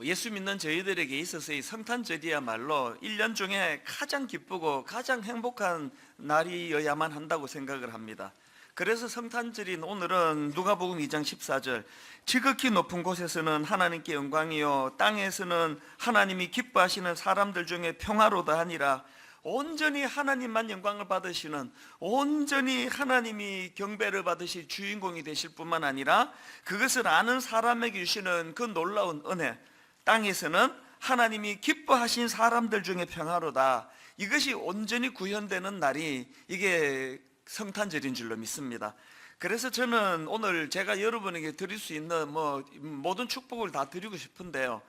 예수 믿는 저희들에게 있어서 이 성탄절이야말로 1년 중에 가장 기쁘고 가장 행복한 날이어야만 한다고 생각을 합니다. 그래서 성탄절인 오늘은 누가복음 2장 14절 지극히 높은 곳에서는 하나님께 영광이요 땅에서는 하나님이 기뻐하시는 사람들 중에 평화로다 하니라. 온전히 하나님만 영광을 받으시는, 온전히 하나님이 경배를 받으실 주인공이 되실 뿐만 아니라 그것을 아는 사람에게 주시는 그 놀라운 은혜, 땅에서는 하나님이 기뻐하신 사람들 중에 평화로다. 이것이 온전히 구현되는 날이 이게 성탄절인 줄로 믿습니다. 그래서 저는 오늘 제가 여러분에게 드릴 수 있는 모든 축복을 다 드리고 싶은데요,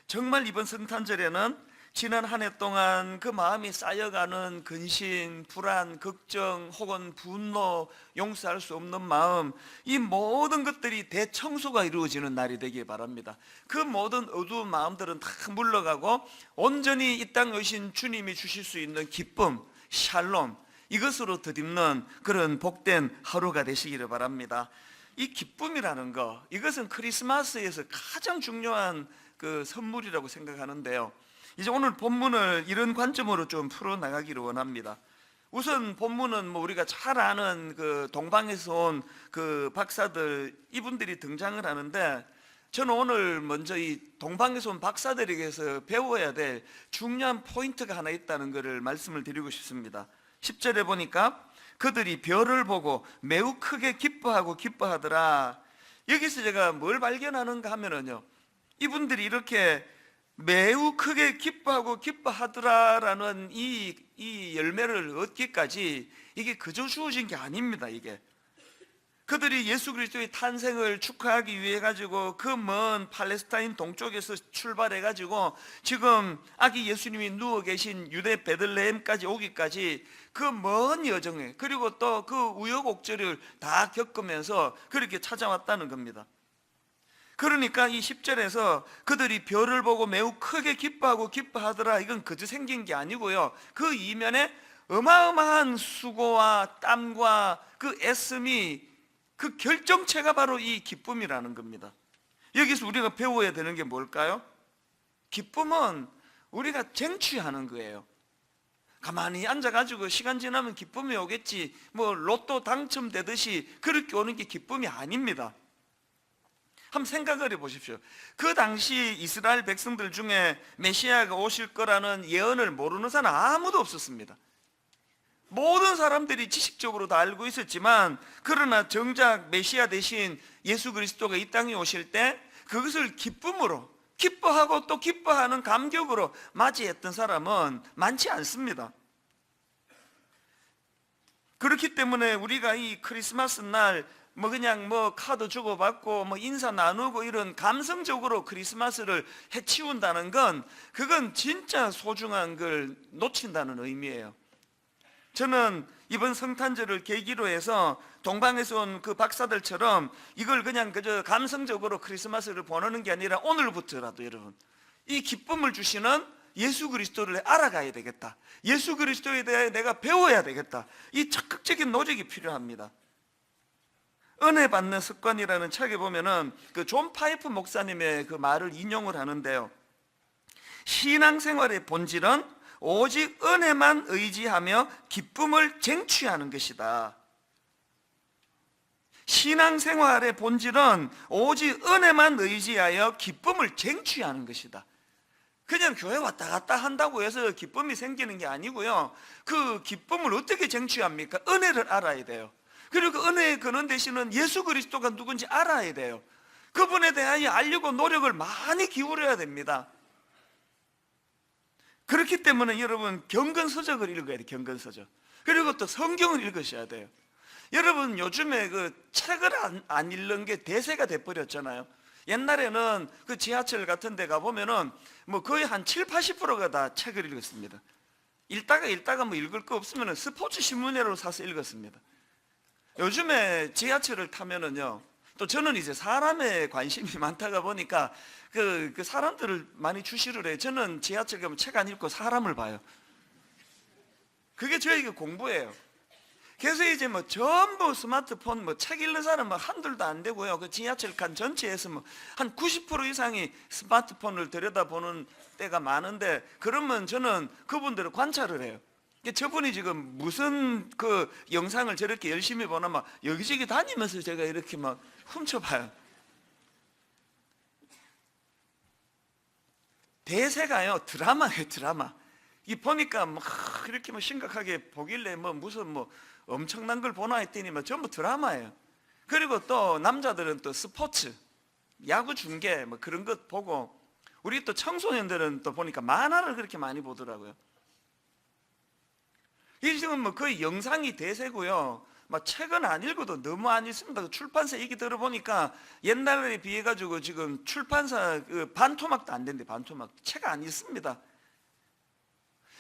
정말 이번 성탄절에는 지난 한 해 동안 그 마음이 쌓여가는 근심, 불안, 걱정 혹은 분노, 용서할 수 없는 마음, 이 모든 것들이 대청소가 이루어지는 날이 되길 바랍니다. 그 모든 어두운 마음들은 다 물러가고 온전히 이 땅에 오신 주님이 주실 수 있는 기쁨, 샬롬, 이것으로 덧입는 그런 복된 하루가 되시기를 바랍니다. 이 기쁨이라는 거, 이것은 크리스마스에서 가장 중요한 그 선물이라고 생각하는데요, 이제 오늘 본문을 이런 관점으로 좀 풀어나가기를 원합니다. 우선 본문은 우리가 잘 아는 그 동방에서 온 그 박사들, 이분들이 등장을 하는데, 저는 오늘 먼저 이 동방에서 온 박사들에게서 배워야 될 중요한 포인트가 하나 있다는 것을 말씀을 드리고 싶습니다. 10절에 보니까 그들이 별을 보고 매우 크게 기뻐하더라. 여기서 제가 뭘 발견하는가 하면은요, 이분들이 이렇게 매우 크게 기뻐하더라라는 이 열매를 얻기까지 이게 그저 주어진 게 아닙니다. 이게 그들이 예수 그리스도의 탄생을 축하하기 위해 가지고 그 먼 팔레스타인 동쪽에서 출발해 가지고 지금 아기 예수님이 누워 계신 유대 베들레헴까지 오기까지 그 먼 여정에, 그리고 또 그 우여곡절을 다 겪으면서 그렇게 찾아왔다는 겁니다. 그러니까 이 10절에서 그들이 별을 보고 매우 크게 기뻐하더라, 이건 그저 생긴 게 아니고요, 그 이면에 어마어마한 수고와 땀과 그 애씀이, 그 결정체가 바로 이 기쁨이라는 겁니다. 여기서 우리가 배워야 되는 게 뭘까요? 기쁨은 우리가 쟁취하는 거예요. 가만히 앉아가지고 시간 지나면 기쁨이 오겠지, 로또 당첨되듯이 그렇게 오는 게 기쁨이 아닙니다. 한번 생각을 해보십시오. 그 당시 이스라엘 백성들 중에 메시아가 오실 거라는 예언을 모르는 사람 아무도 없었습니다. 모든 사람들이 지식적으로 다 알고 있었지만, 그러나 정작 메시아 대신 예수 그리스도가 이 땅에 오실 때 그것을 기쁨으로, 기뻐하고 또 기뻐하는 감격으로 맞이했던 사람은 많지 않습니다. 그렇기 때문에 우리가 이 크리스마스 날 그냥 카드 주고받고 인사 나누고 이런 감성적으로 크리스마스를 해치운다는 건, 그건 진짜 소중한 걸 놓친다는 의미예요. 저는 이번 성탄절을 계기로 해서 동방에서 온 그 박사들처럼 이걸 그냥 그저 감성적으로 크리스마스를 보내는 게 아니라 오늘부터라도 여러분, 이 기쁨을 주시는 예수 그리스도를 알아가야 되겠다, 예수 그리스도에 대해 내가 배워야 되겠다, 이 적극적인 노력이 필요합니다. 은혜 받는 습관이라는 책에 보면은 그 존 파이프 목사님의 그 말을 인용을 하는데요, 신앙생활의 본질은 오직 은혜만 의지하며 기쁨을 쟁취하는 것이다. 신앙생활의 본질은 오직 은혜만 의지하여 기쁨을 쟁취하는 것이다. 그냥 교회 왔다 갔다 한다고 해서 기쁨이 생기는 게 아니고요, 그 기쁨을 어떻게 쟁취합니까? 은혜를 알아야 돼요. 그리고 그 은혜의 근원 되시는 예수 그리스도가 누군지 알아야 돼요. 그분에 대하여 알려고 노력을 많이 기울여야 됩니다. 그렇기 때문에 여러분, 경건서적을 읽어야 돼요. 경건서적. 그리고 또 성경을 읽으셔야 돼요. 여러분, 요즘에 그 책을 안 읽는 게 대세가 돼버렸잖아요. 옛날에는 그 지하철 같은 데 가보면은 거의 한 70~80%가 다 책을 읽었습니다. 읽다가 읽을 거 없으면 스포츠 신문이라도 사서 읽었습니다. 요즘에 지하철을 타면은요, 또 저는 이제 사람에 관심이 많다가 보니까 그 사람들을 많이 주시를 해요. 저는 지하철 가면 책 안 읽고 사람을 봐요. 그게 저에게 공부예요. 그래서 이제 뭐 전부 스마트폰, 뭐 책 읽는 사람 뭐 한둘도 안 되고요. 그 지하철 칸 전체에서 뭐 한 90% 이상이 스마트폰을 들여다보는 때가 많은데, 그러면 저는 그분들을 관찰을 해요. 저분이 지금 무슨 그 영상을 저렇게 열심히 보나 막 여기저기 다니면서 제가 이렇게 막 훔쳐봐요. 대세가요 드라마예요, 드라마. 이 보니까 막 이렇게 뭐 심각하게 보길래 뭐 무슨 뭐 엄청난 걸 보나 했더니 뭐 전부 드라마예요. 그리고 또 남자들은 또 스포츠, 야구 중계 뭐 그런 것 보고, 우리 또 청소년들은 또 보니까 만화를 그렇게 많이 보더라고요. 이 지금 뭐 거의 영상이 대세고요. 막 책은 안 읽어도 너무 안 읽습니다. 출판사 얘기 들어보니까 옛날에 비해 가지고 지금 출판사 그 반토막도 안 된대. 반토막 책 안 읽습니다.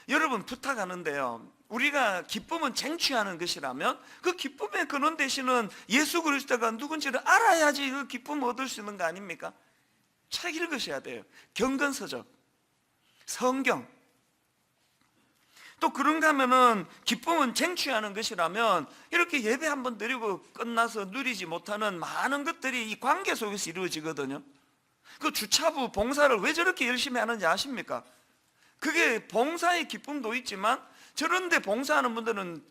여러분 부탁하는데요, 우리가 기쁨은 쟁취하는 것이라면 그 기쁨의 근원 되시는 예수 그리스도가 누군지를 알아야지 그 기쁨을 얻을 수 있는 거 아닙니까? 책 읽으셔야 돼요. 경건서적, 성경. 또 그런가 하면은 기쁨은 쟁취하는 것이라면 이렇게 예배 한번 드리고 끝나서 누리지 못하는 많은 것들이 이 관계 속에서 이루어지거든요. 그 주차부 봉사를 왜 저렇게 열심히 하는지 아십니까? 그게 봉사의 기쁨도 있지만 저런데 봉사하는 분들은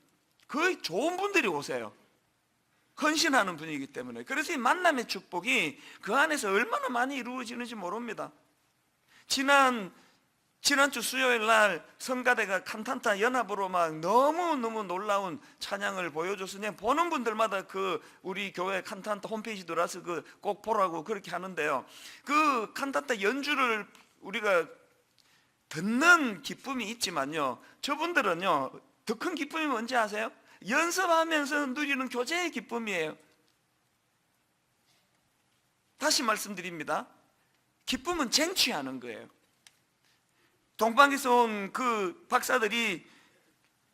거의 좋은 분들이 오세요. 헌신하는 분이기 때문에. 그래서 이 만남의 축복이 그 안에서 얼마나 많이 이루어지는지 모릅니다. 지난주 수요일 날 성가대가 칸탄타 연합으로 막 너무너무 놀라운 찬양을 보여줘서 그냥 보는 분들마다 그 우리 교회 칸탄타 홈페이지 들어와서 그 꼭 보라고 그렇게 하는데요. 그 칸탄타 연주를 우리가 듣는 기쁨이 있지만요, 저분들은요 더 큰 기쁨이 뭔지 아세요? 연습하면서 누리는 교제의 기쁨이에요. 다시 말씀드립니다. 기쁨은 쟁취하는 거예요. 동방에서 온 그 박사들이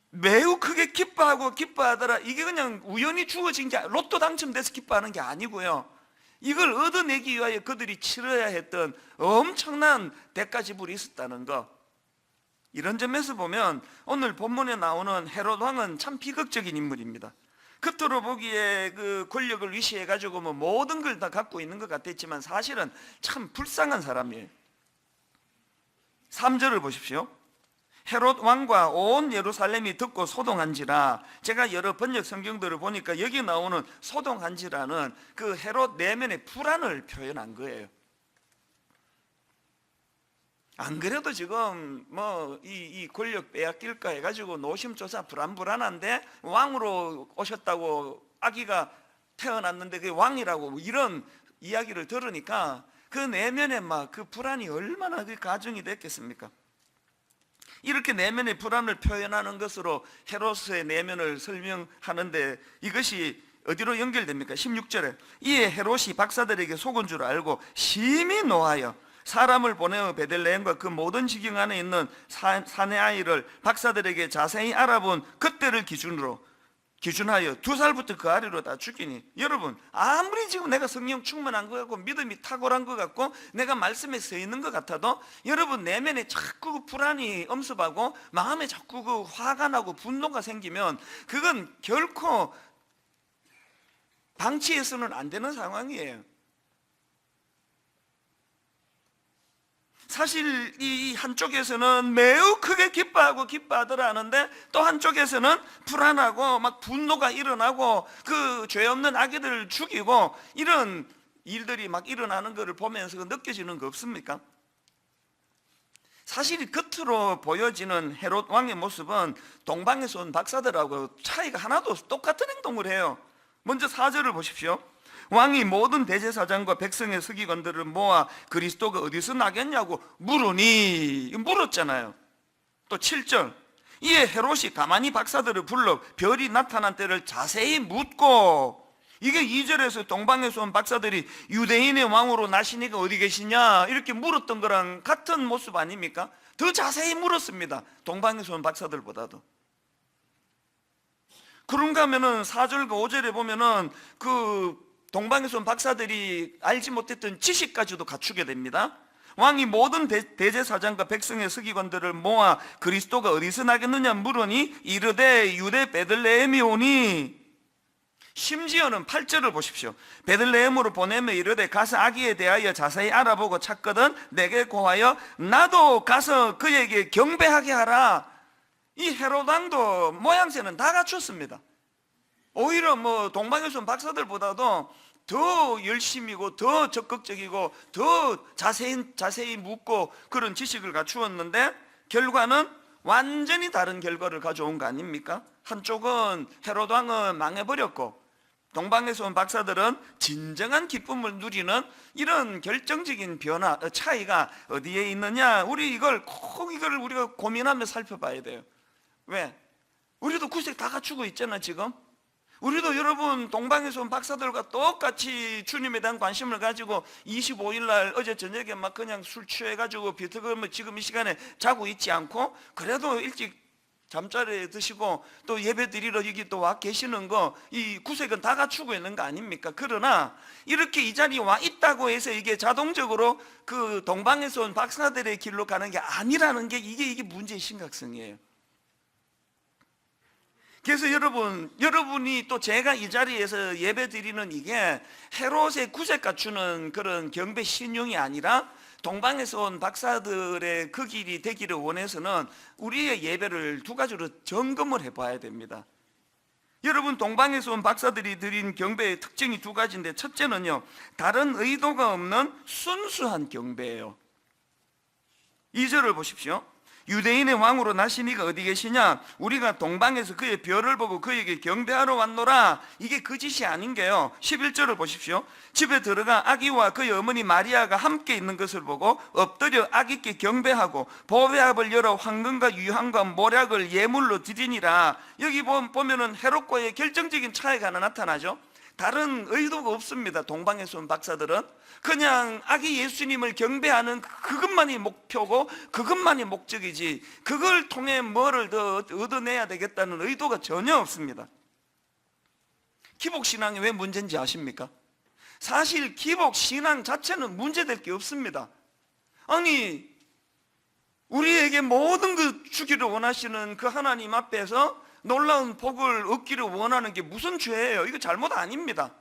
매우 크게 기뻐하더라. 이게 그냥 우연히 주어진 게, 로또 당첨돼서 기뻐하는 게 아니고요, 이걸 얻어내기 위하여 그들이 치러야 했던 엄청난 대가 지불이 있었다는 거. 이런 점에서 보면 오늘 본문에 나오는 헤롯 왕은 참 비극적인 인물입니다. 겉으로 보기에 그 권력을 위시해 가지고 뭐 모든 걸 다 갖고 있는 것 같았지만 사실은 참 불쌍한 사람이에요. 3절을 보십시오. 헤롯 왕과 온 예루살렘이 듣고 소동한지라. 제가 여러 번역 성경들을 보니까 여기 나오는 소동한지라는 그 헤롯 내면의 불안을 표현한 거예요. 안 그래도 지금 뭐 이 권력 빼앗길까 해가지고 노심초사 불안한데, 왕으로 오셨다고 아기가 태어났는데 그게 왕이라고 뭐 이런 이야기를 들으니까 그 내면에 막 그 불안이 얼마나 그 가중이 됐겠습니까? 이렇게 내면의 불안을 표현하는 것으로 헤롯의 내면을 설명하는데, 이것이 어디로 연결됩니까? 16절에 이에 헤롯이 박사들에게 속은 줄 알고 심히 노하여 사람을 보내어 베들레헴과 그 모든 지경 안에 있는 사내 아이를 박사들에게 자세히 알아본 그때를 기준하여 2살부터 그 아래로 다 죽이니. 여러분, 아무리 지금 내가 성령 충만한 것 같고 믿음이 탁월한 것 같고 내가 말씀에 서 있는 것 같아도, 여러분 내면에 자꾸 그 불안이 엄습하고 마음에 자꾸 그 화가 나고 분노가 생기면 그건 결코 방치해서는 안 되는 상황이에요. 사실 이 한쪽에서는 매우 크게 기뻐하더라 하는데, 또 한쪽에서는 불안하고 막 분노가 일어나고 그 죄 없는 아기들을 죽이고 이런 일들이 막 일어나는 것을 보면서 느껴지는 거 없습니까? 사실 겉으로 보여지는 헤롯 왕의 모습은 동방에서 온 박사들하고 차이가 하나도 없어. 똑같은 행동을 해요. 먼저 4절을 보십시오. 왕이 모든 대제사장과 백성의 서기관들을 모아 그리스도가 어디서 나겠냐고 물었잖아요. 또 7절 이에 헤롯이 가만히 박사들을 불러 별이 나타난 때를 자세히 묻고, 이게 2절에서 동방에서 온 박사들이 유대인의 왕으로 나시니가 어디 계시냐 이렇게 물었던 거랑 같은 모습 아닙니까? 더 자세히 물었습니다. 동방에서 온 박사들보다도. 그런가 하면은 4절과 5절에 보면은 그 동방에서 온 박사들이 알지 못했던 지식까지도 갖추게 됩니다. 왕이 모든 대제사장과 백성의 서기관들을 모아 그리스도가 어디서 나겠느냐 물으니 이르되 유대 베들레헴이 오니, 심지어는 8절을 보십시오. 베들레헴으로 보내며 이르되 가서 아기에 대하여 자세히 알아보고 찾거든 내게 고하여 나도 가서 그에게 경배하게 하라. 이 헤롯 왕도 모양새는 다 갖췄습니다. 오히려 뭐 동방에서 온 박사들보다도 더 열심이고 더 적극적이고 더 자세히 묻고 그런 지식을 갖추었는데 결과는 완전히 다른 결과를 가져온 거 아닙니까? 한쪽은 헤롯 왕은 망해버렸고 동방에서 온 박사들은 진정한 기쁨을 누리는 이런 결정적인 변화, 차이가 어디에 있느냐? 우리 이걸 우리가 고민하며 살펴봐야 돼요. 왜? 우리도 구색 다 갖추고 있잖아 지금. 우리도 여러분 동방에서 온 박사들과 똑같이 주님에 대한 관심을 가지고 25일 날 어제 저녁에 막 그냥 술 취해가지고 비트거리며 지금 이 시간에 자고 있지 않고 그래도 일찍 잠자리에 드시고 또 예배 드리러 여기 또 와 계시는 거, 이 구색은 다 갖추고 있는 거 아닙니까? 그러나 이렇게 이 자리에 와 있다고 해서 이게 자동적으로 그 동방에서 온 박사들의 길로 가는 게 아니라는 게 이게 문제의 심각성이에요. 그래서 여러분이 또 제가 이 자리에서 예배 드리는 이게 헤롯의 구색 갖추는 그런 경배 신용이 아니라 동방에서 온 박사들의 그 길이 되기를 원해서는 우리의 예배를 두 가지로 점검을 해봐야 됩니다. 여러분 동방에서 온 박사들이 드린 경배의 특징이 두 가지인데, 첫째는요, 다른 의도가 없는 순수한 경배예요. 2절을 보십시오. 유대인의 왕으로 나신 이가 어디 계시냐? 우리가 동방에서 그의 별을 보고 그에게 경배하러 왔노라. 이게 그 짓이 아닌 게요, 11절을 보십시오. 집에 들어가 아기와 그의 어머니 마리아가 함께 있는 것을 보고 엎드려 아기께 경배하고 보배압을 열어 황금과 유향과 모략을 예물로 드리니라. 여기 보면은 헤롯과의 결정적인 차이가 하나 나타나죠. 다른 의도가 없습니다. 동방에서 온 박사들은 그냥 아기 예수님을 경배하는 그것만이 목표고 그것만이 목적이지 그걸 통해 뭐를 더 얻어내야 되겠다는 의도가 전혀 없습니다. 기복신앙이 왜 문제인지 아십니까? 사실 기복신앙 자체는 문제될 게 없습니다. 아니 우리에게 모든 것 주기를 원하시는 그 하나님 앞에서 놀라운 복을 얻기를 원하는 게 무슨 죄예요? 이거 잘못 아닙니다.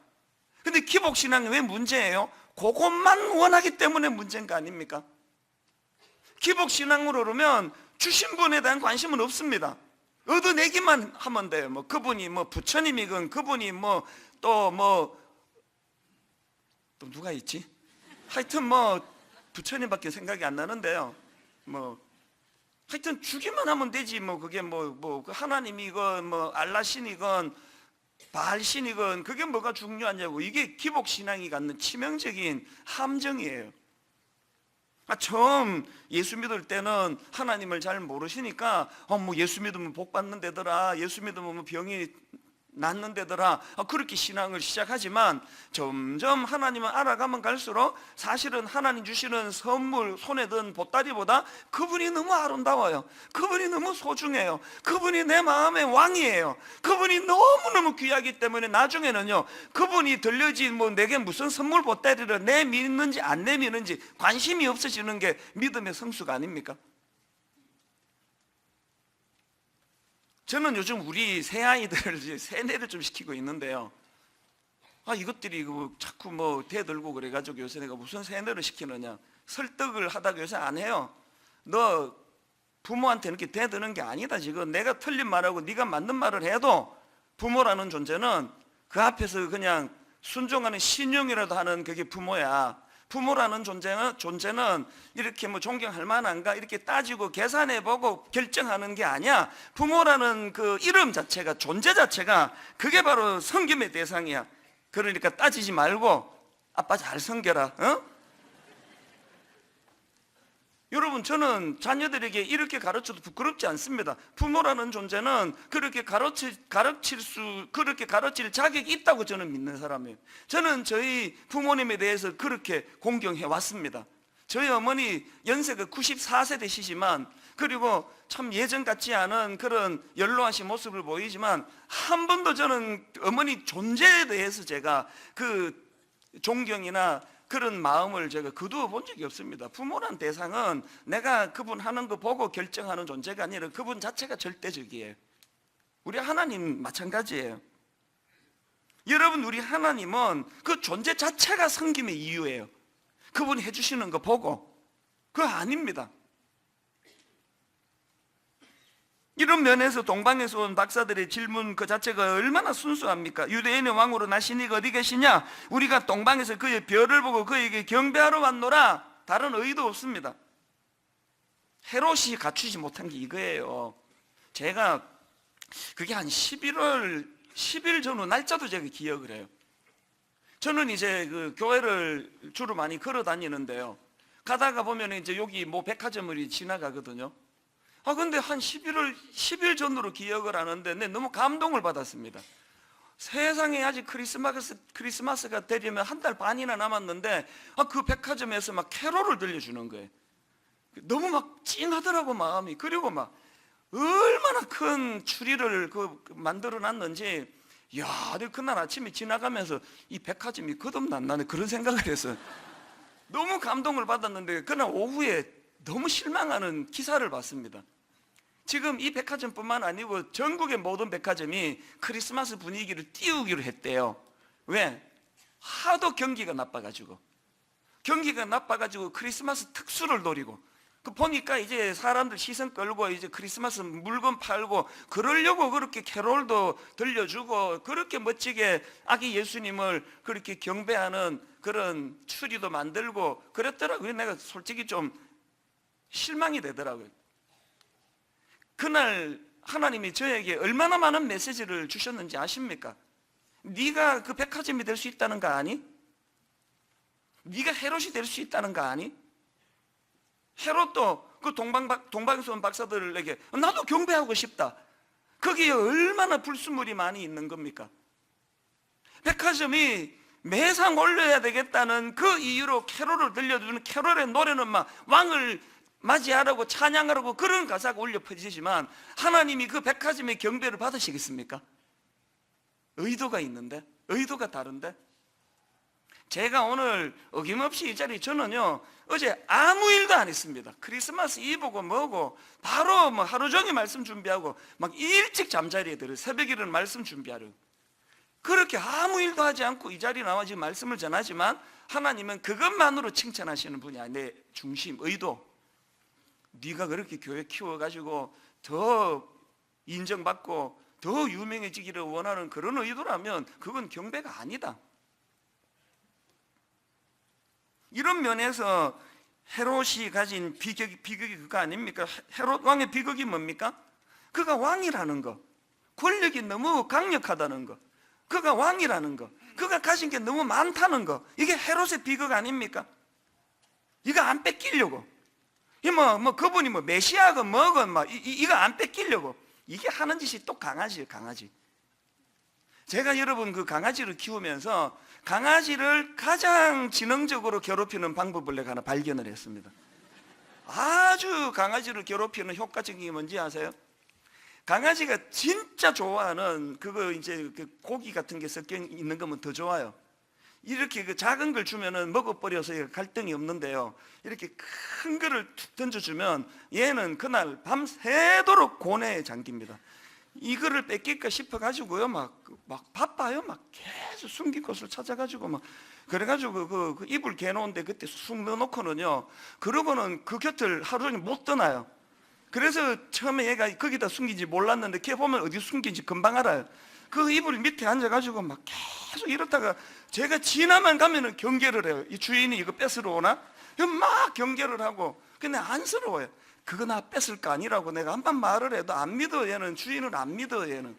근데 기복신앙이 왜 문제예요? 그것만 원하기 때문에 문제인 거 아닙니까? 기복신앙으로 그러면 주신 분에 대한 관심은 없습니다. 얻어내기만 하면 돼요. 뭐 그분이 뭐 부처님이건 그분이 또 누가 있지? 하여튼 뭐 부처님밖에 생각이 안 나는데요. 하여튼 주기만 하면 되지. 그게 그 하나님이건 알라신이건 바알신이건 그게 뭐가 중요하냐고. 이게 기복신앙이 갖는 치명적인 함정이에요. 처음 예수 믿을 때는 하나님을 잘 모르시니까 예수 믿으면 복 받는 데더라, 예수 믿으면 병이 낫는 데더라, 그렇게 신앙을 시작하지만 점점 하나님을 알아가면 갈수록 사실은 하나님 주시는 선물, 손에 든 보따리보다 그분이 너무 아름다워요. 그분이 너무 소중해요. 그분이 내 마음의 왕이에요. 그분이 너무너무 귀하기 때문에 나중에는요, 그분이 들려진 내게 무슨 선물 보따리를 내미는지 안 내미는지 관심이 없어지는 게 믿음의 성수가 아닙니까? 저는 요즘 우리 새아이들을 세뇌를 좀 시키고 있는데요. 이것들이 자꾸 대들고 그래가지고 요새 내가 무슨 세뇌를 시키느냐. 설득을 하다가 요새 안 해요. 너 부모한테 이렇게 대드는 게 아니다. 지금 내가 틀린 말하고 네가 맞는 말을 해도 부모라는 존재는 그 앞에서 그냥 순종하는 신용이라도 하는 그게 부모야. 부모라는 존재는 이렇게 존경할 만한가 이렇게 따지고 계산해보고 결정하는 게 아니야. 부모라는 그 이름 자체가, 존재 자체가 그게 바로 섬김의 대상이야. 그러니까 따지지 말고 아빠 잘 섬겨라. 여러분, 저는 자녀들에게 이렇게 가르쳐도 부끄럽지 않습니다. 부모라는 존재는 그렇게 그렇게 가르칠 자격이 있다고 저는 믿는 사람이에요. 저는 저희 부모님에 대해서 그렇게 공경해 왔습니다. 저희 어머니 연세가 94세 되시지만, 그리고 참 예전 같지 않은 그런 연로하신 모습을 보이지만 한 번도 저는 어머니 존재에 대해서 제가 그 존경이나 그런 마음을 제가 거두어 본 적이 없습니다. 부모란 대상은 내가 그분 하는 거 보고 결정하는 존재가 아니라 그분 자체가 절대적이에요. 우리 하나님 마찬가지예요. 여러분, 우리 하나님은 그 존재 자체가 섬김의 이유예요. 그분이 해주시는 거 보고. 그거 아닙니다. 이런 면에서 동방에서 온 박사들의 질문 그 자체가 얼마나 순수합니까? 유대인의 왕으로 나신 이가 어디 계시냐? 우리가 동방에서 그의 별을 보고 그에게 경배하러 왔노라. 다른 의도 없습니다. 헤롯이 갖추지 못한 게 이거예요. 제가 그게 한 11월 10일 전후 날짜도 제가 기억을 해요. 저는 이제 그 교회를 주로 많이 걸어 다니는데요. 가다가 보면 이제 여기 뭐 백화점을 지나가거든요. 근데 한 11월 10일 전으로 기억을 하는데 너무 감동을 받았습니다. 세상에 아직 크리스마스가 되려면 한 달 반이나 남았는데 그 백화점에서 막 캐롤을 들려주는 거예요. 너무 막 찡하더라고 마음이. 그리고 막 얼마나 큰 추리를 만들어 놨는지, 야, 내가 그날 아침에 지나가면서 이 백화점이 거듭났나 그런 생각을 해서 너무 감동을 받았는데, 그날 오후에 너무 실망하는 기사를 봤습니다. 지금 이 백화점뿐만 아니고 전국의 모든 백화점이 크리스마스 분위기를 띄우기로 했대요. 왜? 하도 경기가 나빠가지고 크리스마스 특수를 노리고, 보니까 이제 사람들 시선 끌고 이제 크리스마스 물건 팔고 그러려고 그렇게 캐롤도 들려주고 그렇게 멋지게 아기 예수님을 그렇게 경배하는 그런 추리도 만들고 그랬더라고요. 내가 솔직히 좀 실망이 되더라고요. 그날 하나님이 저에게 얼마나 많은 메시지를 주셨는지 아십니까? 네가 그 백화점이 될 수 있다는 거 아니? 네가 헤롯이 될 수 있다는 거 아니? 헤롯도 그 동방에서 온 박사들에게 나도 경배하고 싶다. 거기에 얼마나 불순물이 많이 있는 겁니까? 백화점이 매상 올려야 되겠다는 그 이유로 캐롤을 들려주는 캐롤의 노래는 막 왕을 맞이하라고 찬양하라고 그런 가사가 울려 퍼지지만, 하나님이 그 백화점의 경배를 받으시겠습니까? 의도가 있는데, 의도가 다른데. 제가 오늘 어김없이 이 자리, 저는요 어제 아무 일도 안 했습니다. 크리스마스 이브고 뭐고 바로 뭐 하루 종일 말씀 준비하고 막 일찍 잠자리에 들어요. 새벽에 일어나 말씀 준비하려고. 그렇게 아무 일도 하지 않고 이 자리에 나와 지금 말씀을 전하지만, 하나님은 그것만으로 칭찬하시는 분이 아니에요. 내 중심, 의도. 네가 그렇게 교회 키워가지고 더 인정받고 더 유명해지기를 원하는 그런 의도라면 그건 경배가 아니다. 이런 면에서 헤롯이 가진 비극이 그거 아닙니까? 헤롯 왕의 비극이 뭡니까? 그가 왕이라는 거, 권력이 너무 강력하다는 거, 그가 왕이라는 거, 그가 가진 게 너무 많다는 거, 이게 헤롯의 비극 아닙니까? 이거 안 뺏기려고, 그분이 메시아건 뭐건 이거 안 뺏기려고, 이게 하는 짓이 또 강아지예요, 강아지. 제가 여러분 그 강아지를 키우면서 강아지를 가장 지능적으로 괴롭히는 방법을 내가 하나 발견을 했습니다. 아주 강아지를 괴롭히는 효과적인 게 뭔지 아세요? 강아지가 진짜 좋아하는 그거 이제 그 고기 같은 게 섞여 있는 거면 더 좋아요. 이렇게 그 작은 걸 주면은 먹어버려서 갈등이 없는데요, 이렇게 큰 거를 툭 던져주면 얘는 그날 밤새도록 고뇌에 잠깁니다. 이거를 뺏길까 싶어가지고요, 막 바빠요. 막 계속 숨긴 곳을 찾아가지고 그래가지고 그 이불 개놓은데 그때 쑥 넣어놓고는요, 그러고는 그 곁을 하루 종일 못 떠나요. 그래서 처음에 얘가 거기다 숨긴지 몰랐는데 걔 보면 어디 숨긴지 금방 알아요. 그 이불 밑에 앉아가지고 막 계속 이렇다가 제가 지나만 가면은 경계를 해요. 이 주인이 이거 뺏으러 오나? 막 경계를 하고. 근데 안쓰러워요. 그거 나 뺏을 거 아니라고 내가 한번 말을 해도 안 믿어. 얘는 주인을 안 믿어. 얘는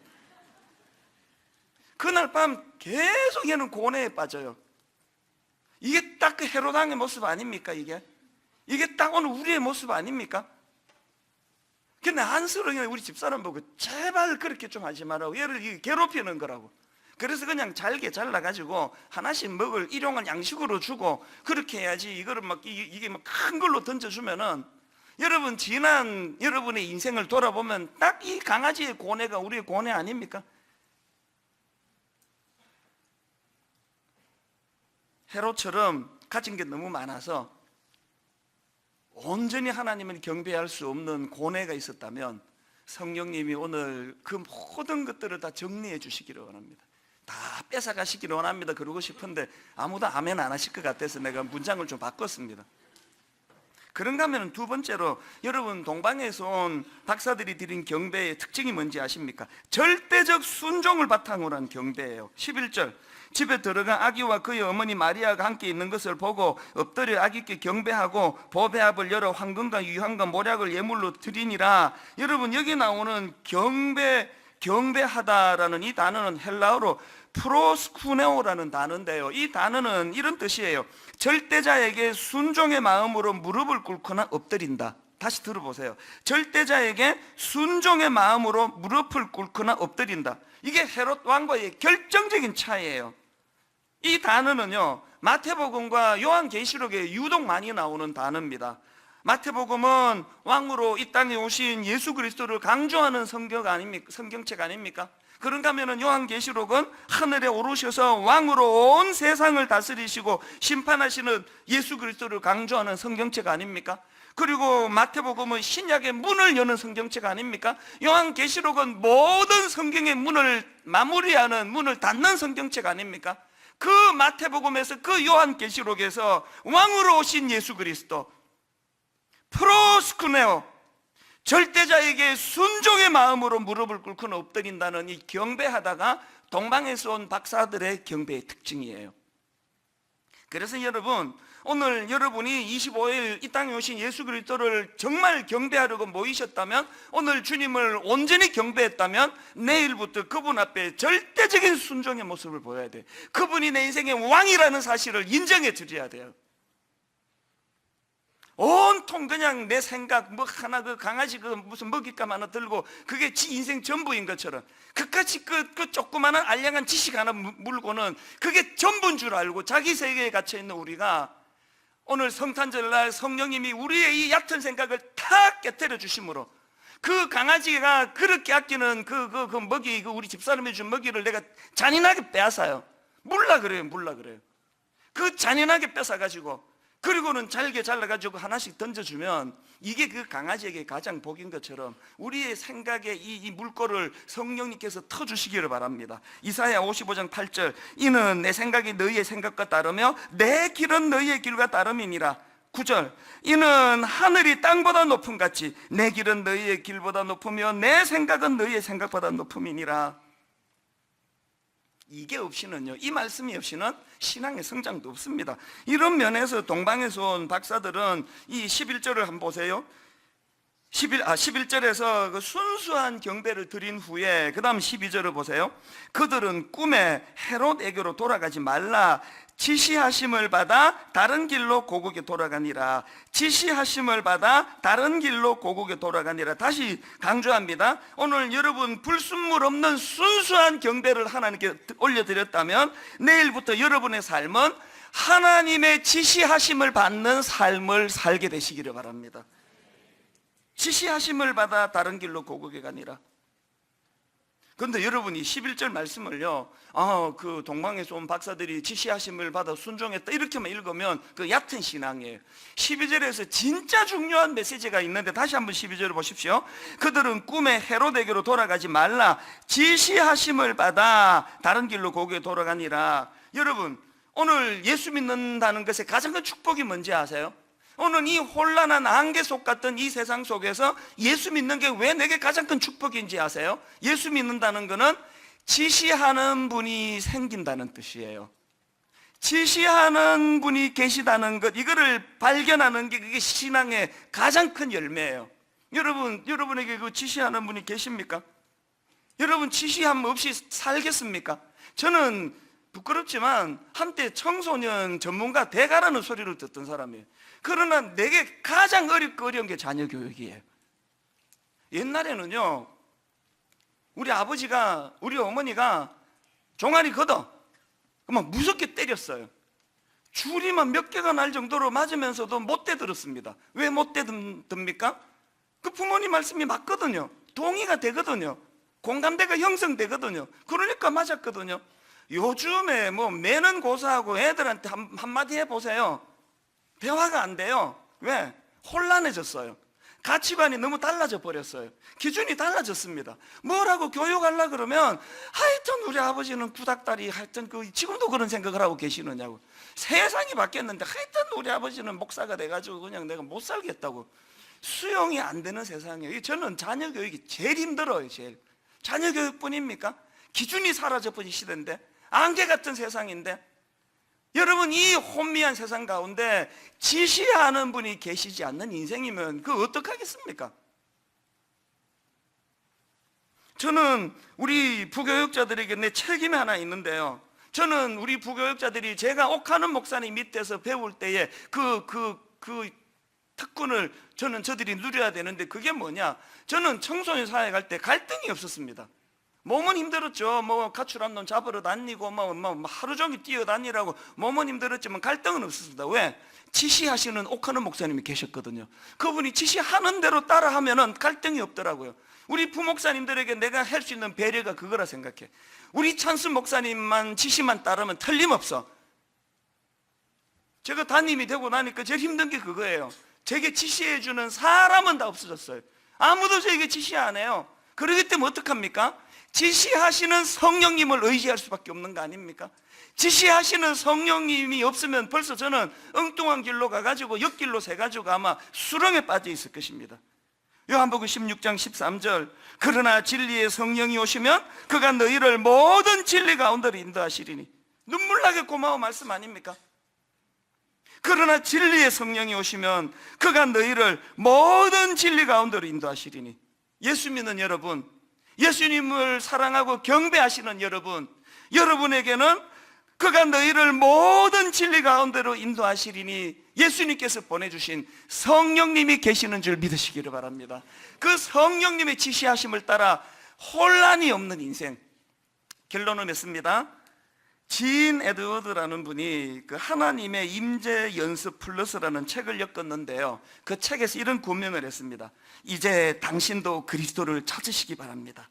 그날 밤 계속 얘는 고뇌에 빠져요. 이게 딱 그 헤롯 왕의 모습 아닙니까? 이게 딱 오늘 우리의 모습 아닙니까? 근데 안쓰러워. 우리 집사람 보고 제발 그렇게 좀 하지 말라고, 얘를 괴롭히는 거라고. 그래서 그냥 잘게 잘라가지고 하나씩 먹을 일용할 양식으로 주고 그렇게 해야지. 이거를 이게 큰 걸로 던져주면은, 여러분 지난 여러분의 인생을 돌아보면 딱 이 강아지의 고뇌가 우리의 고뇌 아닙니까? 헤롯처럼 가진 게 너무 많아서 온전히 하나님을 경배할 수 없는 고뇌가 있었다면 성령님이 오늘 그 모든 것들을 다 정리해 주시기를 원합니다. 다 뺏어가시기를 원합니다. 그러고 싶은데 아무도 아멘 안 하실 것 같아서 내가 문장을 좀 바꿨습니다. 그런가 하면 두 번째로, 여러분 동방에서 온 박사들이 드린 경배의 특징이 뭔지 아십니까? 절대적 순종을 바탕으로 한 경배예요. 11절, 집에 들어간 아기와 그의 어머니 마리아가 함께 있는 것을 보고 엎드려 아기께 경배하고 보배합을 열어 황금과 유향과 모략을 예물로 드리니라. 여러분 여기 나오는 경배하다라는 이 단어는 헬라어로 프로스쿠네오라는 단어인데요, 이 단어는 이런 뜻이에요. 절대자에게 순종의 마음으로 무릎을 꿇거나 엎드린다. 다시 들어보세요. 절대자에게 순종의 마음으로 무릎을 꿇거나 엎드린다. 이게 헤롯 왕과의 결정적인 차이예요. 이 단어는요, 마태복음과 요한계시록에 유독 많이 나오는 단어입니다. 마태복음은 왕으로 이 땅에 오신 예수 그리스도를 강조하는 성경책 아닙니까? 그런가 하면 요한계시록은 하늘에 오르셔서 왕으로 온 세상을 다스리시고 심판하시는 예수 그리스도를 강조하는 성경책 아닙니까? 그리고 마태복음은 신약의 문을 여는 성경책 아닙니까? 요한계시록은 모든 성경의 문을 마무리하는, 문을 닫는 성경책 아닙니까? 그 마태복음에서, 그 요한계시록에서 왕으로 오신 예수 그리스도, 프로스쿠네오, 절대자에게 순종의 마음으로 무릎을 꿇고는 엎드린다는 이 경배하다가 동방에서 온 박사들의 경배의 특징이에요. 그래서 여러분, 오늘 여러분이 25일 이 땅에 오신 예수 그리스도를 정말 경배하려고 모이셨다면, 오늘 주님을 온전히 경배했다면 내일부터 그분 앞에 절대적인 순종의 모습을 보여야 돼. 그분이 내 인생의 왕이라는 사실을 인정해 드려야 돼요. 온통 그냥 내 생각 뭐 하나, 그 강아지 그 무슨 먹잇감 하나 들고 그게 지 인생 전부인 것처럼, 그까지 그 조그마한 알량한 지식 하나 물고는 그게 전부인 줄 알고 자기 세계에 갇혀 있는 우리가, 오늘 성탄절날 성령님이 우리의 이 얕은 생각을 탁 깨뜨려 주심으로, 그 강아지가 그렇게 아끼는 그 먹이, 그 우리 집사람이 준 먹이를 내가 잔인하게 빼앗아요. 몰라 그래요. 그 잔인하게 뺏어가지고, 그리고는 잘게 잘라가지고 하나씩 던져주면 이게 그 강아지에게 가장 복인 것처럼 우리의 생각에 이 물꼬를 성령님께서 터주시기를 바랍니다. 이사야 55장 8절, 이는 내 생각이 너희의 생각과 다르며 내 길은 너희의 길과 다름이니라. 9절, 이는 하늘이 땅보다 높음 같이 내 길은 너희의 길보다 높으며 내 생각은 너희의 생각보다 높음이니라. 이게 없이는요, 이 말씀이 없이는 신앙의 성장도 없습니다. 이런 면에서 동방에서 온 박사들은 이 11절을 한번 보세요. 11절에서 그 순수한 경배를 드린 후에 그 다음 12절을 보세요. 그들은 꿈에 헤롯에게로 돌아가지 말라, 지시하심을 받아 다른 길로 고국에 돌아가니라. 지시하심을 받아 다른 길로 고국에 돌아가니라. 다시 강조합니다. 오늘 여러분 불순물 없는 순수한 경배를 하나님께 올려드렸다면 내일부터 여러분의 삶은 하나님의 지시하심을 받는 삶을 살게 되시기를 바랍니다. 지시하심을 받아 다른 길로 고국에 가니라. 그런데 여러분이 11절 말씀을요, 그 동방에서 온 박사들이 지시하심을 받아 순종했다 이렇게만 읽으면 그 얕은 신앙이에요. 12절에서 진짜 중요한 메시지가 있는데 다시 한번 12절을 보십시오. 그들은 꿈에 헤롯에게로 돌아가지 말라, 지시하심을 받아 다른 길로 고국에 돌아가니라. 여러분, 오늘 예수 믿는다는 것의 가장 큰 축복이 뭔지 아세요? 오늘 이 혼란한 안개 속 같은 이 세상 속에서 예수 믿는 게 왜 내게 가장 큰 축복인지 아세요? 예수 믿는다는 것은 지시하는 분이 생긴다는 뜻이에요. 지시하는 분이 계시다는 것, 이거를 발견하는 게 그게 신앙의 가장 큰 열매예요. 여러분에게 그 지시하는 분이 계십니까? 여러분 지시함 없이 살겠습니까? 저는 부끄럽지만 한때 청소년 전문가 대가라는 소리를 듣던 사람이에요. 그러나 내게 가장 어려운 게 자녀 교육이에요. 옛날에는요, 우리 아버지가, 우리 어머니가 종아리 걷어 그러면 무섭게 때렸어요. 줄이만 몇 개가 날 정도로 맞으면서도 못 대들었습니다. 왜 못 대듭니까? 그 부모님 말씀이 맞거든요. 동의가 되거든요. 공감대가 형성되거든요. 그러니까 맞았거든요. 요즘에 뭐 매는 고사하고 애들한테 한마디 해보세요. 대화가 안 돼요. 왜? 혼란해졌어요. 가치관이 너무 달라져 버렸어요. 기준이 달라졌습니다. 뭐라고 교육하려 그러면 하여튼 우리 아버지는 구닥다리 하여튼 지금도 그런 생각을 하고 계시느냐고. 세상이 바뀌었는데 하여튼 우리 아버지는 목사가 돼가지고 그냥 내가 못 살겠다고. 수용이 안 되는 세상이에요. 저는 자녀 교육이 제일 힘들어요. 제일. 자녀 교육뿐입니까? 기준이 사라져버린 시대인데, 안개 같은 세상인데, 여러분 이 혼미한 세상 가운데 지시하는 분이 계시지 않는 인생이면 그 어떡하겠습니까? 저는 우리 부교육자들에게 내 책임이 하나 있는데요. 저는 우리 부교육자들이 제가 옥하는 목사님 밑에서 배울 때에 그 특권을 저들이 누려야 되는데, 그게 뭐냐? 저는 청소년 사회 갈 때 갈등이 없었습니다. 몸은 힘들었죠. 뭐 가출한 놈 잡으러 다니고 뭐 하루 종일 뛰어다니라고 몸은 힘들었지만 갈등은 없었습니다. 왜? 지시하시는 옥하는 목사님이 계셨거든요. 그분이 지시하는 대로 따라하면은 갈등이 없더라고요. 우리 부목사님들에게 내가 할 수 있는 배려가 그거라 생각해. 우리 찬스 목사님만 지시만 따르면 틀림없어. 제가 담임이 되고 나니까 제일 힘든 게 그거예요. 제게 지시해주는 사람은 다 없어졌어요. 아무도 저에게 지시 안 해요. 그러기 때문에 어떡합니까? 지시하시는 성령님을 의지할 수밖에 없는 거 아닙니까? 지시하시는 성령님이 없으면 벌써 저는 엉뚱한 길로 가가지고 옆길로 새가지고 아마 수렁에 빠져 있을 것입니다. 요한복음 16장 13절, 그러나 진리의 성령이 오시면 그가 너희를 모든 진리 가운데로 인도하시리니. 눈물나게 고마운 말씀 아닙니까? 그러나 진리의 성령이 오시면 그가 너희를 모든 진리 가운데로 인도하시리니. 예수 믿는 여러분, 예수님을 사랑하고 경배하시는 여러분, 여러분에게는 그가 너희를 모든 진리 가운데로 인도하시리니 예수님께서 보내주신 성령님이 계시는 줄 믿으시기를 바랍니다. 그 성령님의 지시하심을 따라 혼란이 없는 인생. 결론을 맺습니다. 진 에드워드라는 분이 그 하나님의 임재 연습 플러스라는 책을 엮었는데요, 그 책에서 이런 고명을 했습니다. 이제 당신도 그리스도를 찾으시기 바랍니다.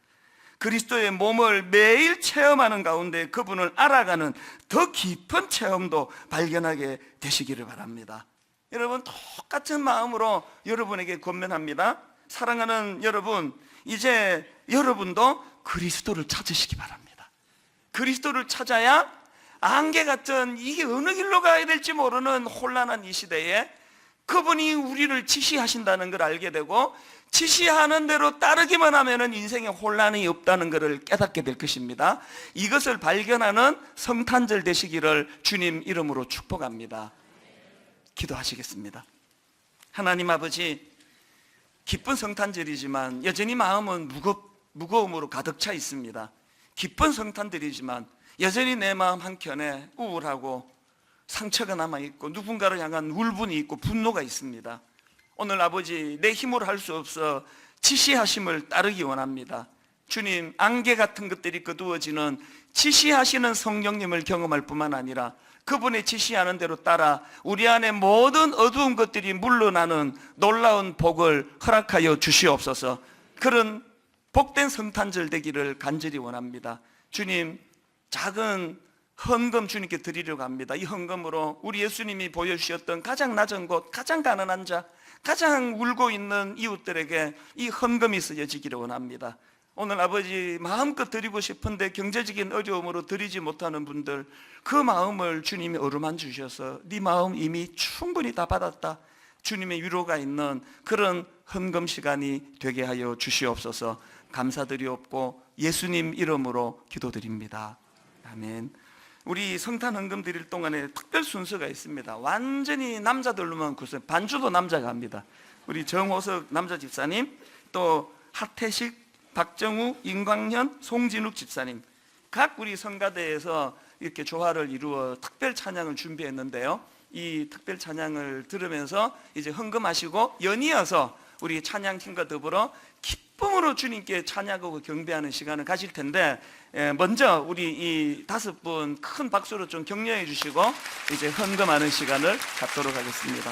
그리스도의 몸을 매일 체험하는 가운데 그분을 알아가는 더 깊은 체험도 발견하게 되시기를 바랍니다. 여러분, 똑같은 마음으로 여러분에게 권면합니다. 사랑하는 여러분, 이제 여러분도 그리스도를 찾으시기 바랍니다. 그리스도를 찾아야 안개 같은 이게 어느 길로 가야 될지 모르는 혼란한 이 시대에 그분이 우리를 지시하신다는 걸 알게 되고, 지시하는 대로 따르기만 하면 인생에 혼란이 없다는 것을 깨닫게 될 것입니다. 이것을 발견하는 성탄절 되시기를 주님 이름으로 축복합니다. 기도하시겠습니다. 하나님 아버지, 기쁜 성탄절이지만 여전히 마음은 무거움으로 가득 차 있습니다. 기쁜 성탄절이지만 여전히 내 마음 한켠에 우울하고 상처가 남아있고 누군가를 향한 울분이 있고 분노가 있습니다. 오늘 아버지, 내 힘으로 할 수 없어 지시하심을 따르기 원합니다. 주님, 안개 같은 것들이 거두어지는 지시하시는 성령님을 경험할 뿐만 아니라 그분의 지시하는 대로 따라 우리 안에 모든 어두운 것들이 물러나는 놀라운 복을 허락하여 주시옵소서. 그런 복된 성탄절 되기를 간절히 원합니다. 주님, 작은 헌금 주님께 드리려고 합니다. 이 헌금으로 우리 예수님이 보여주셨던 가장 낮은 곳, 가장 가난한 자, 가장 울고 있는 이웃들에게 이 헌금이 쓰여지기를 원합니다. 오늘 아버지, 마음껏 드리고 싶은데 경제적인 어려움으로 드리지 못하는 분들, 그 마음을 주님이 어루만 주셔서 네 마음 이미 충분히 다 받았다, 주님의 위로가 있는 그런 헌금 시간이 되게 하여 주시옵소서. 감사드리옵고 예수님 이름으로 기도드립니다. 아멘. 우리 성탄 헌금 드릴 동안에 특별 순서가 있습니다. 완전히 남자들로만 구성, 반주도 남자가 합니다. 우리 정호석 남자 집사님, 또 하태식, 박정우, 임광현, 송진욱 집사님, 각 우리 성가대에서 이렇게 조화를 이루어 특별 찬양을 준비했는데요, 이 특별 찬양을 들으면서 이제 헌금하시고 연이어서 우리 찬양팀과 더불어 기쁨으로 주님께 찬양하고 경배하는 시간을 가질 텐데, 먼저 우리 이 5분 큰 박수로 좀 격려해 주시고 이제 헌금하는 시간을 갖도록 하겠습니다.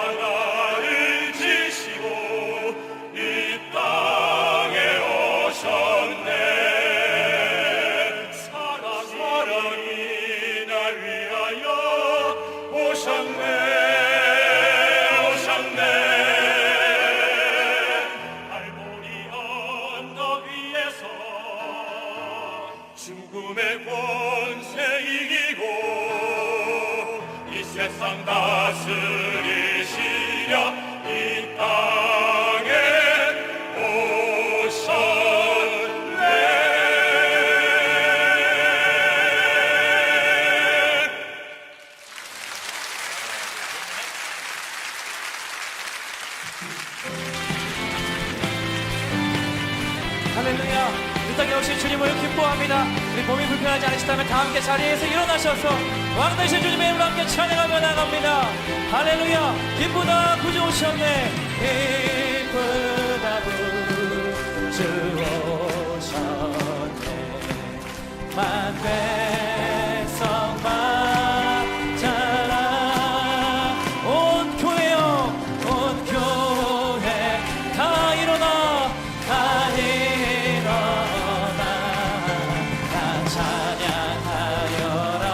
십자가를 지시고 이 땅에 오셨네. 사랑이 날 위하여 오셨네. 갈보리 언덕 위에서 죽음의 권세 이기고 이 세상 다스리시려 이 땅에 오셨네. 할렐루야. 이 땅에 오신 주님을 기뻐합니다. 우리 몸이 불편하지 않으시다면 다 함께 자리에서 일어나셔서 왕 되신 주님의 이름으로 함께 찬양하며 나갑니다. 할렐루야. 기쁘다 구주 오셨네. 기쁘다 구주 오셨네. 만백성 맞아라. 온 교회여 온 교회 다 일어나 다 일어나 다 찬양하여라.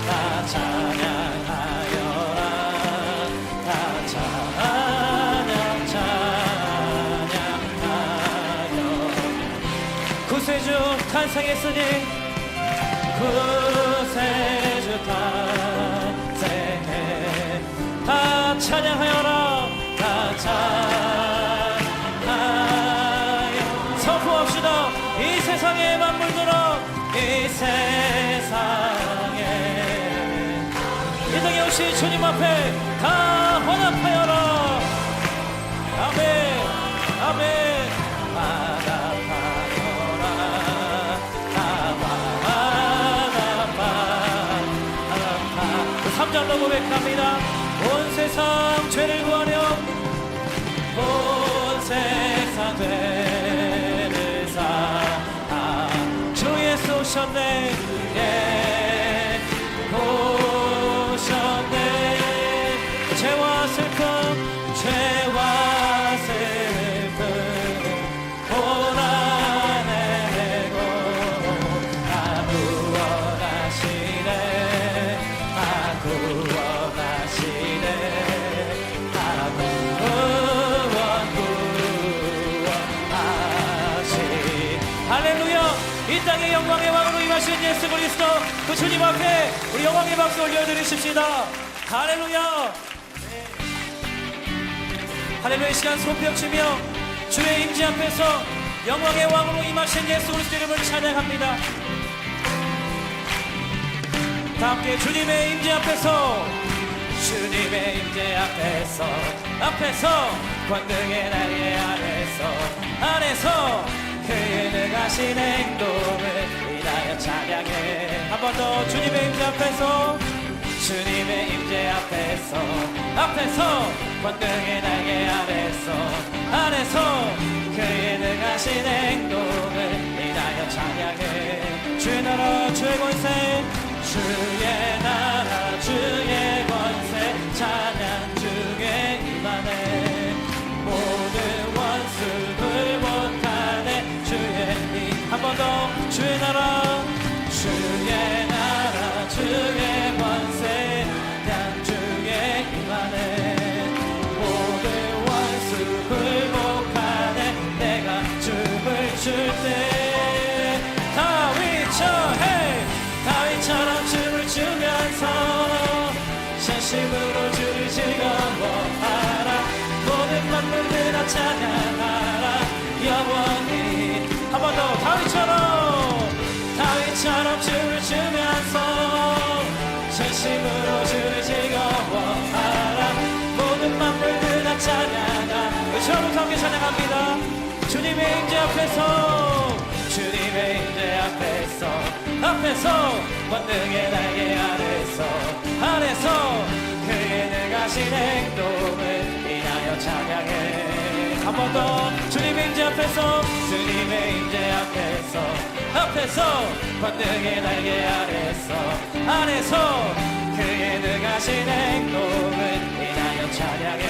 다 찬양하여라. 다 찬양하여라. 구세주 탄생했으니 구세주 탄생해 다 찬양하여라. 다 찬양하여 선포합시다. 이 세상의 만물들아 이 세상에 이 땅에 오신 주님 앞에 다 헌합하여라. 아멘 아멘. 화답하여라. 다 화답하. 3절로 고백합니다. 온 세상 죄를 구하려 온 세상 죄를 사하 주 예수 오셨네. 예 오셨네. 죄와 슬픔 죄와 슬픔 몰아내고 다 구원하시네. 다 구원하시네. 다 구원하시. 할렐루야. 이 땅의 영광의 왕으로 임하신 예수 그리스도 그 주님 앞에 우리 영광의 박수 올려드리십시다. 할렐루야. 할렐루야. 이 시간 손뼉치며 주의 임재 앞에서 영광의 왕으로 임하신 예수 그리스도 이름을 찬양합니다. 다 함께 주님의 임재 앞에서 주님의 임재 앞에서 권능의 날개 안에서 그의 능하신 행동을 인하여 찬양해. 한 번 더. 주님의 임재 앞에서 주님의 임재 앞에서 권능의 날개 안에서 그의 능하신 행동을 인하여 찬양해. 주의 나라 주의 권세 주의 나라 주의 권세 찬양 중에 임하네. 모든 원수 굴복하네. 주의 한 번 더. 주의 나라 주의 권세 찬양 중에 임하네. 모든 원수 굴복하네. 내가 춤을 출 때 다윗처럼 춤을 추면서 진심으로 주를 즐거워하라. 모든 만물들아 찬양하라. 영원히 한 번 더. 다윗처럼 춤을 추면서 진심으로 주를 즐거워하라. 모든 만물들아 찬양하라. 처음부터 함께 찬양합니다. 주님의 임재 앞에서 권능의 날개 안에서 그의 능하신 행동을 인하여 찬양해. 한 번 더 주님의 임재 앞에서 주님의 임재 앞에서 권능의 날개 안에서 그의 능하신 행동을 인하여 찬양해.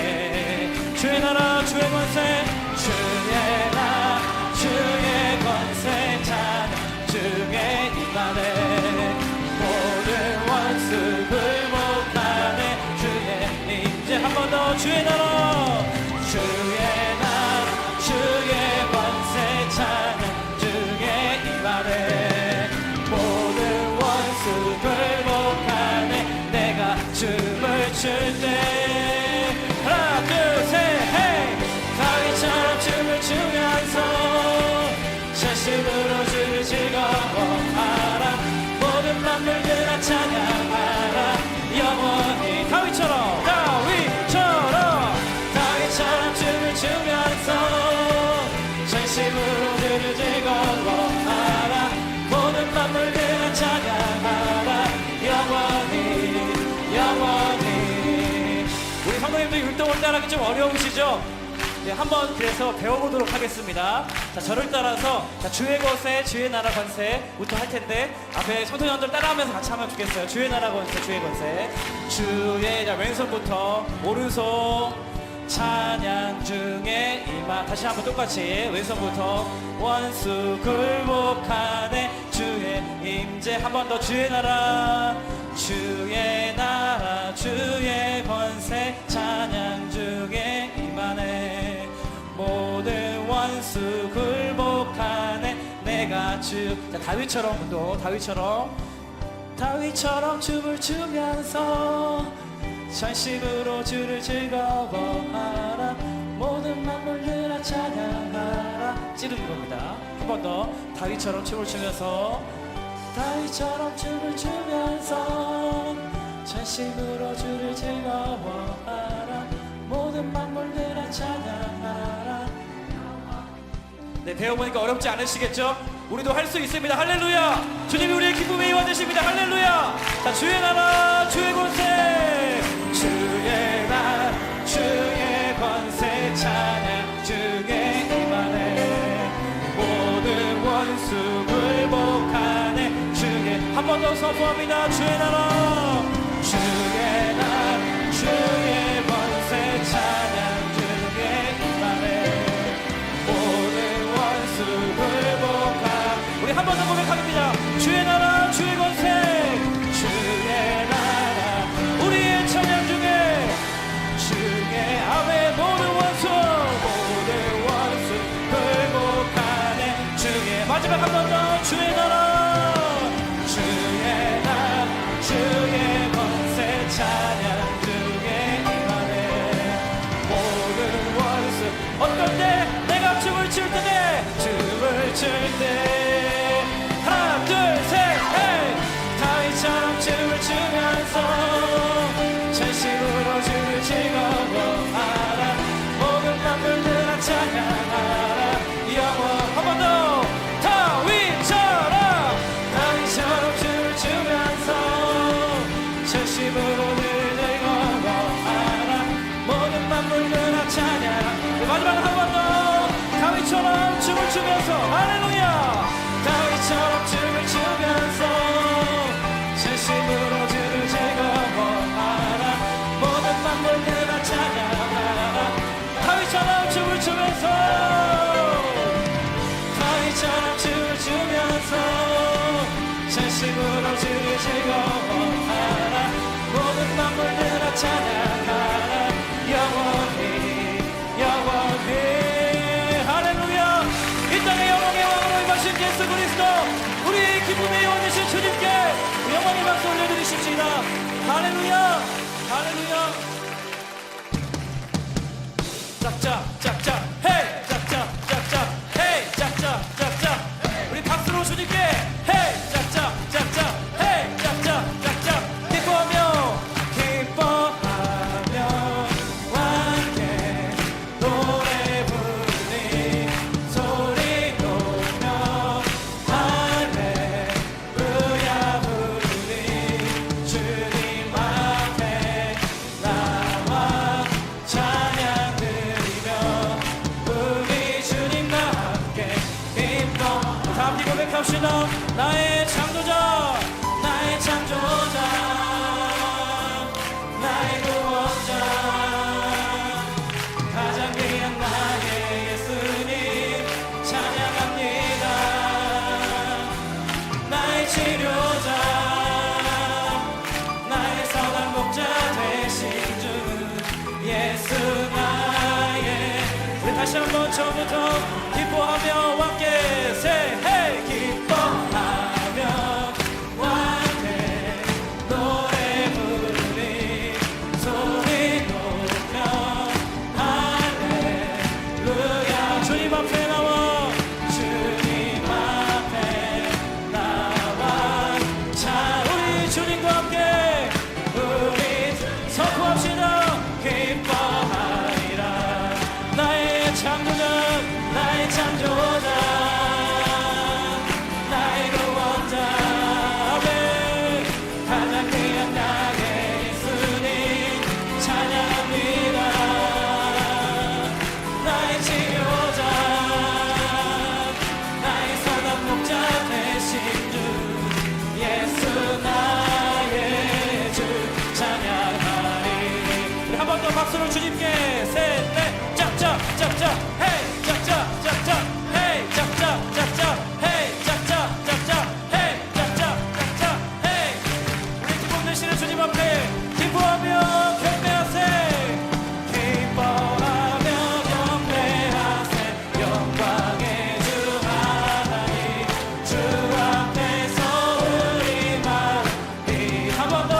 주의 나라 주의 권세 주의 나라 주의 권세 찬양 주의 임하네. 모든 원수 굴복하네. 주의 임재 한 번 더 주의 나라 주의 권세 찬양 주의 임하네. 모든 원수 굴복하네. 내가 춤을 출 때 하나 둘 셋 헤이 다윗처럼 춤을 추면서 전심으로 주를 즐거워하라. 모든 만물들아 찬양하라. 영원히 다윗처럼 춤을 추면서 전심으로 주를 즐거워하라. 모든 만물들아 찬양하라. 영원히. 우리 성도님들 율동을 따라하기 좀 어려우시죠? 네, 한번 그래서 배워보도록 하겠습니다. 자, 저를 따라서 주의 권세, 주의 나라 권세부터 할 텐데 앞에 성도님들 따라하면서 같이 하면 좋겠어요. 주의 나라 권세, 주의 권세. 주의, 자, 왼손부터 오른손 찬양 중에 임하. 다시 한번 똑같이 왼손부터 원수 굴복하네. 주의 임재 한 번 더 주의 나라 주의 권세 찬양 중에 임하네. 모든 원수 굴복하네. 내가 주. 자, 다윗처럼 또 다윗처럼 춤을 추면서 전심으로 주를 즐거워하라. 모든 만물들아 찬양하라. 찌르는 겁니다. 한 번 더 다윗처럼 춤을 추면서 전심으로 주를 즐거워하라. 모든 만물들아 찬양하라. 네, 배워보니까 어렵지 않으시겠죠? 우리도 할 수 있습니다. 할렐루야. 주님이 우리의 기쁨의 이와 되십니다. 할렐루야. 자, 주의 나라 주의 권세 주의 나라 주의 권세 찬양 주의 임하네. 모든 원수 굴복하네. 주의 한 번 더 선포합니다. 주의 나라 주의 권세 찬양 주의 임하네. 모든 원수 굴복하. 우리 한 번 더 고백합니다. 주의 나라 주의 권세 주의 나라 우리의 찬양 중에 주의 아베. 모든 원수 굴복하네. 주의 마지막 한 번 더 주의 나라 주의 권세 찬양 주의 임하네. 모든 원수 어떨 때 내가 춤을 출 때 하나 둘 셋 헤이 다윗처럼 춤을 추면서 전심으로 주를 즐거워하라. 모든 만물들아 찬양하라. 영원 한 번 더 다윗처럼 춤을 추면서 전심으로 주를 즐거워하라. 모든 만물들아 찬양. 마지막으로 한 번 더 다윗처럼 춤을 추면서 할렐루야. 다윗처럼 춤을 추면서 전심으로 주를 즐거워하라. 모든 만물들아 찬양하라. 다윗처럼 춤을 추면서 전심으로 주를 즐거워하라. 모든 만물들아 찬양하라. 영원히 할렐루야. 이 땅의 영광의 왕으로 임하신 예수 그리스도 우리 기쁨의 영원 되신 주님께 영원히 박수 올려드리십시다. 할렐루야. 짝짝짝짝 헤이 짝짝짝짝 헤이 짝짝짝짝. 우리 박수로 주님께 헤이 짝짝짝짝 헤이 짝짝짝짝. 기뻐하며 함께 노래 부르니 소리 높여 할렐루야 부르니 주님 앞에 나와 찬양 드리며 고백합시다. 나의 창조자, 나의 창조자, 나의 구원자, 가장 귀한 나의 예수님 찬양합니다. 나의 치료자, 나의 선한 목자 되신 주 예수 나의. 우리 다시 한번 처음부터 기뻐하며 함께 새해 기뻐하며 함께 노래 부르리 소리 높여 할렐루야. 주님 앞에 나와 주님 앞에 나와 자 우리 주님과 함께 우리 선포합시다. 기뻐하리라. 나의 창조자, 나의 창조자, 나의 구원자, 아멘. 가장 귀한 나의 예수님 찬양합니다. 나의 치료자, 나의 선한 목자 되신 주 예수 나의 주 찬양하리. 한 번 더 박수로 주님께 셋넷 짝짝짝짝 헤이 짝짝짝짝 헤이 짝짝짝짝 헤이 짝짝짝짝 헤이 짝짝짝짝 헤이. 우리 기쁨 되시는 주님 앞에 기뻐하며 경배하세. 기뻐하며 경배하세. 영광의 주 하나님 주 앞에서 우리만 한 번 더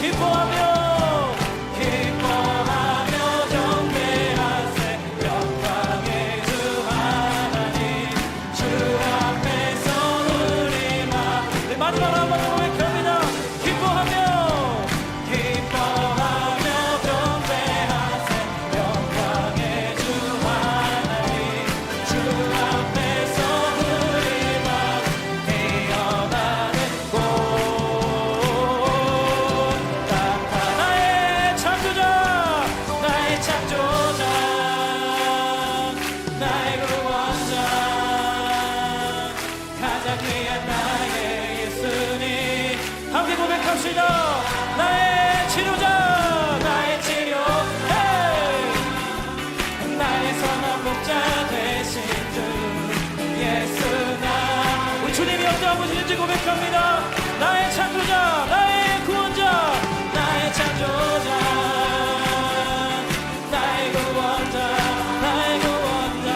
기뻐하며 경배하세. 영광의 주 하나님 주 앞에서 우리만. 네, 마지막으로 한 번 더 고백합니다. 기뻐하며 경배하세. 영광의 주 하나님 주 앞에서 우리만 태어나는 곳. 나의 창조자, 나의 창조자, 나의 구원자, 가장 귀한 나의 예수님. 함께 고백합시다. 나의 치료자, 나의 치료, 헤이. 나의 선한 목자 되신 주 예수 나. 우리 주님이 어떠한 분이신지 고백합니다. 나의 창조자, 나의 구원자, 나의 창조자, 나의 구원자, 나의 구원자,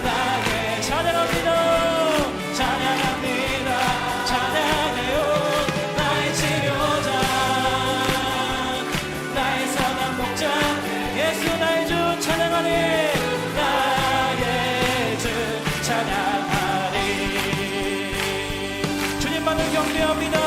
나의 찬양합니다. 찬양합니다. 찬양해요. 나의 치료자, 나의 선한 목자 예수 나의 주 찬양하리. 나의 주 찬양하리. 주님만을 경배합니다.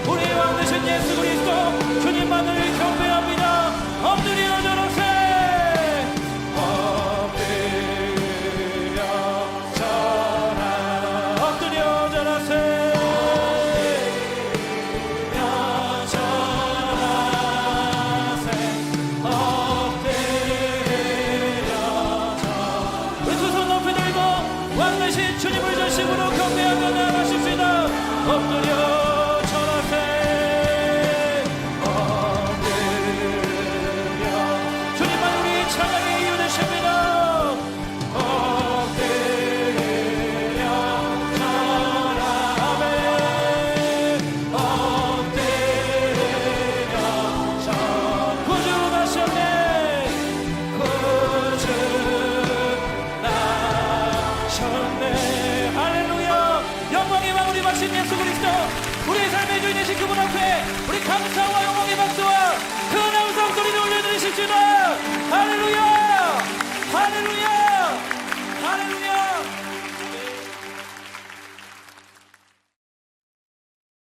우리 왕 되신 예수 그리스도 주님만을 경배합니다. 엎드려 절하세. 엎드려 절하세. 우리 두 손 높이 들고 왕 되신 주님을 전심으로 경배하며 나아가십시다. 엎드려 예수 그리스도 우리의 삶의 주인 되신 그분 앞에 우리 감사와 영광의 박수와 큰 함성 소리를 올려드리십시오.